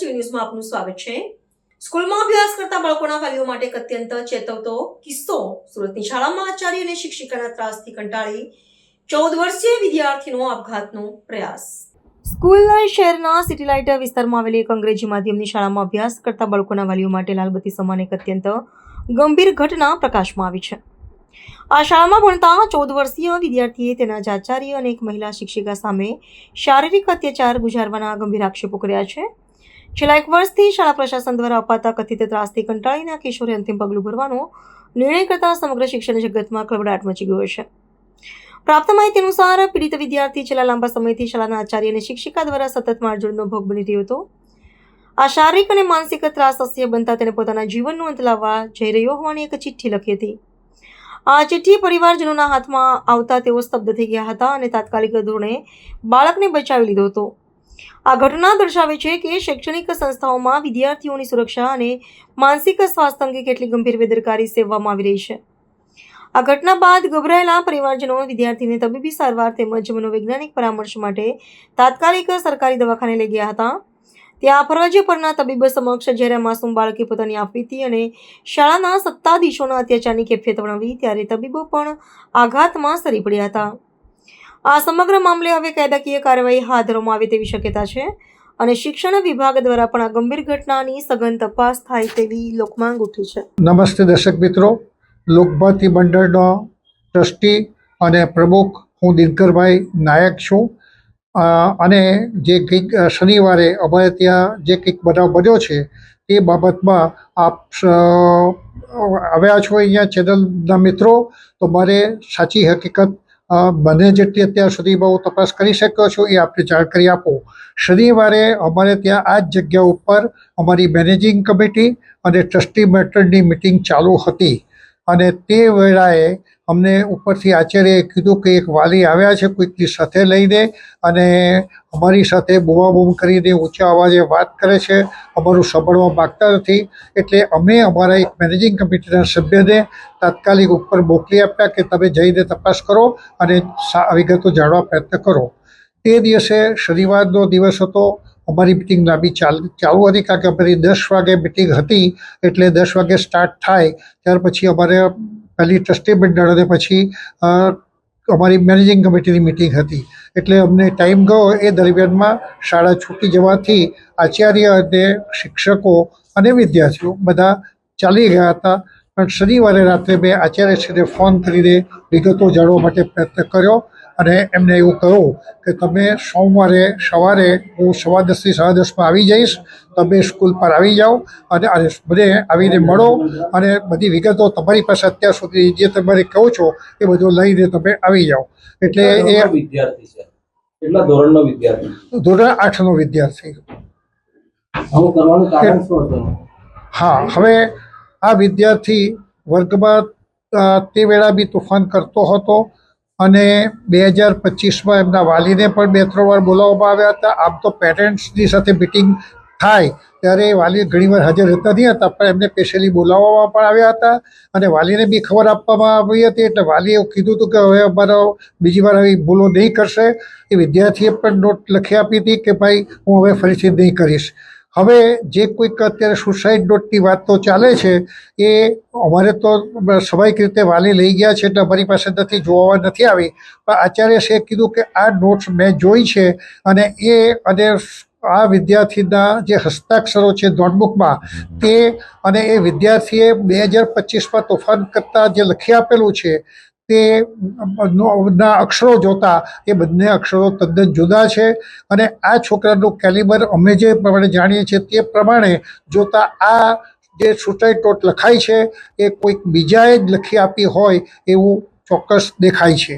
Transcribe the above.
TV ન્યૂઝમાં આપનું સ્વાગત છે। સ્કૂલમાં અભ્યાસ કરતા બાળકોના વાલીઓ માટે એક અત્યંત ચેતવતો કિસ્સો। સુરતની શાળામાં આચાર્ય અને શિક્ષિકાના ત્રાસથી કંટાળી 14 વર્ષીય વિદ્યાર્થીનો આપઘાતનો પ્રયાસ। સ્કૂલના શહેરના સિટી લાઇટ વિસ્તારમાં આવેલી એક અંગ્રેજી માધ્યમની શાળામાં અભ્યાસ કરતા બાળકોના વાલીઓ માટે લાલબત્તી સમાન એક અત્યંત ગંભીર ઘટના પ્રકાશમાં આવી છે। આ શાળામાં ભણતા 14 વર્ષીય વિદ્યાર્થીએ તેના જ આચાર્ય અને એક મહિલા શિક્ષિકા સામે શારીરિક અત્યાચાર ગુજારવાના ગંભીર આક્ષેપો કર્યા છે। છેલ્લા 1 વર્ષથી શાળા પ્રશાસન દ્વારા અપાતા કથિત ત્રાસથી કંટાળીને આ કિશોરે અંતિમ પગલું ભરવાનો નિર્ણય કરતા સમગ્ર શિક્ષણ જગતમાં ખળભળાટ મચી ગયો છે। પ્રાપ્ત માહિતી અનુસાર પીડિત વિદ્યાર્થી છેલ્લા લાંબા સમયથી શાળાના આચાર્ય અને શિક્ષિકા દ્વારા સતત મારઝૂડનો ભોગ બની રહ્યો હતો। આ શારીરિક અને માનસિક ત્રાસ અસહ્ય બનતા તેને પોતાના જીવનનો અંત લાવવા જઈ રહ્યો હોવાની એક ચિઠ્ઠી લખી હતી। આ ચિઠ્ઠી પરિવારજનોના હાથમાં આવતા તેઓ સ્તબ્ધ થઈ ગયા હતા અને તાત્કાલિક ધોરણે બાળકને બચાવી લીધો હતો। આ ઘટના દર્શાવે છે કે શૈક્ષણિક સંસ્થાઓમાં વિદ્યાર્થીઓની સુરક્ષા અને માનસિક સ્વાસ્થ્ય અંગે કેટલી ગંભીર બેદરકારી સેવવામાં આવી રહી છે। આ ઘટના બાદ ગભરાયેલા પરિવારજનો વિદ્યાર્થીને તબીબી સારવાર તેમજ મનોવૈજ્ઞાનિક પરામર્શ માટે તાત્કાલિક સરકારી દવાખાને લઈ ગયા હતા। ત્યાં ફરજ પરના તબીબ સમક્ષ જ્યારે માસૂમ બાળકે પોતાની આપવીતી અને શાળાના સત્તાધીશોના અત્યાચારની કેફિયત વર્ણવી ત્યારે તબીબો પણ આઘાતમાં સરી પડ્યા હતા। આ સમગ્ર મામલે હવે કાયદાકીય કાર્યવાહી હાથ ધરવામાં આવે તેવી શક્યતા છે અને શિક્ષણ વિભાગ દ્વારા પણ આ ગંભીર ઘટનાની સઘન તપાસ થાય તેવી લોકમાંગ ઉઠી છે। નમસ્તે દર્શક મિત્રો, લોકભારતી મંડળનો ટ્રસ્ટી અને પ્રમુખ હું દિનકરભાઈ નાયક છું। અને જે કંઈક શનિવારે અમારે ત્યાં જે કંઈક બનાવ બન્યો છે તે બાબતમાં આપ આવ્યા છો અહીંયા ચેનલના મિત્રો, તો મારે સાચી હકીકત બને જેટલી અત્યાર સુધીમાં હું તપાસ કરી શક્યો છું એ આપને જાણકારી આપું। શનિવારે અમારે ત્યાં આ જ જગ્યા ઉપર અમારી મેનેજિંગ કમિટી અને ટ્રસ્ટી મેટરની મિટિંગ ચાલુ હતી અને તે વેળાએ અમને ઉપરથી આચાર્યએ કીધું કે એક વાલી આવ્યા છે કોઈકની સાથે લઈને અને અમારી સાથે બૂમાબૂમ કરીને ઊંચા અવાજે વાત કરે છે, અમારું સાંભળવા માગતા નથી। એટલે અમે અમારા એક મેનેજિંગ કમિટીના સભ્યને તાત્કાલિક ઉપર મોકલી આપ્યા કે તમે જઈને તપાસ કરો અને વિગતો જાણવા પ્રયત્ન કરો। તે દિવસે શનિવારનો દિવસ હતો। અમારી મિટિંગ લાંબી ચાલુ હતી કારણ કે અમારી 10 વાગે મિટિંગ હતી, એટલે 10 વાગે સ્ટાર્ટ થાય ત્યાર પછી અમારે પહેલી ટ્રસ્ટી મંડળ અને પછી અમારી મેનેજિંગ કમિટીની મિટિંગ હતી, એટલે અમને ટાઈમ ગયો। એ દરમિયાનમાં શાળા છૂટી જવાથી આચાર્ય અને શિક્ષકો અને વિદ્યાર્થીઓ બધા ચાલી ગયા હતા। પણ શનિવારે રાત્રે મેં આચાર્યશ્રીને ફોન કરીને વિગતો જાણવા માટે પ્રયત્ન કર્યો અને એમને એવું કહ્યું કે તમે સોમવારે સવારે હું 10:15 થી 10:30 આવી જઈશ, તમે સ્કૂલ પર આવી જાઓ અને મને આવીને મળો અને બધી વિગતો તમારી પાસે અત્યાર સુધી જે તમારે કહો છો એ બધું લઈને તમે આવી જાઓ। એટલે એ વિદ્યાર્થી છે, કેટલા ધોરણનો વિદ્યાર્થી? ધોરણ 8નો વિદ્યાર્થી। આવું કરવાનું કારણ શું હતું? હા, હવે આ વિદ્યાર્થી વર્ગમાં તે વેળા બી તોફાન કરતો હતો અને 2025માં એમના વાલીને પણ 2-3 વાર બોલાવવામાં આવ્યા હતા। આમ તો પેરેન્ટ્સની સાથે મિટિંગ થાય ત્યારે વાલી ઘણીવાર હાજર રહેતા નહીં હતા, પણ એમને સ્પેશિયલી બોલાવવામાં પણ આવ્યા હતા અને વાલીને બી ખબર આપવામાં આવી હતી। એટલે વાલીએ એવું કીધું હતું કે હવે અમારો બીજી વાર આવી ભૂલો નહીં કરશે। એ વિદ્યાર્થીએ પણ નોટ લખી આપી હતી કે ભાઈ હું હવે ફરીથી નહીં કરીશ। હવે જે કોઈક અત્યારે સુસાઇડ નોટની વાત તો ચાલે છે એ અમારે તો સ્વાભાવિક રીતે વાલી લઈ ગયા છે એટલે અમારી પાસે નથી, જોવા નથી આવી, પણ આચાર્યશ્રીએ કીધું કે આ નોટ્સ મેં જોઈ છે અને આ વિદ્યાર્થીના જે હસ્તાક્ષરો છે નોટબુકમાં તે અને એ વિદ્યાર્થીએ 2025માં તોફાન કરતાં જે લખી આપેલું છે તે ના અક્ષરો જોતા એ બંને અક્ષરો તદ્દન જુદા છે અને આ છોકરાનું કેલિબર અમે જે પ્રમાણે જાણીએ છીએ તે પ્રમાણે જોતા આ જે સુસાઇડ નોટ લખાઈ છે એ કોઈક બીજાએ જ લખી આપી હોય એવું ચોક્કસ દેખાય છે।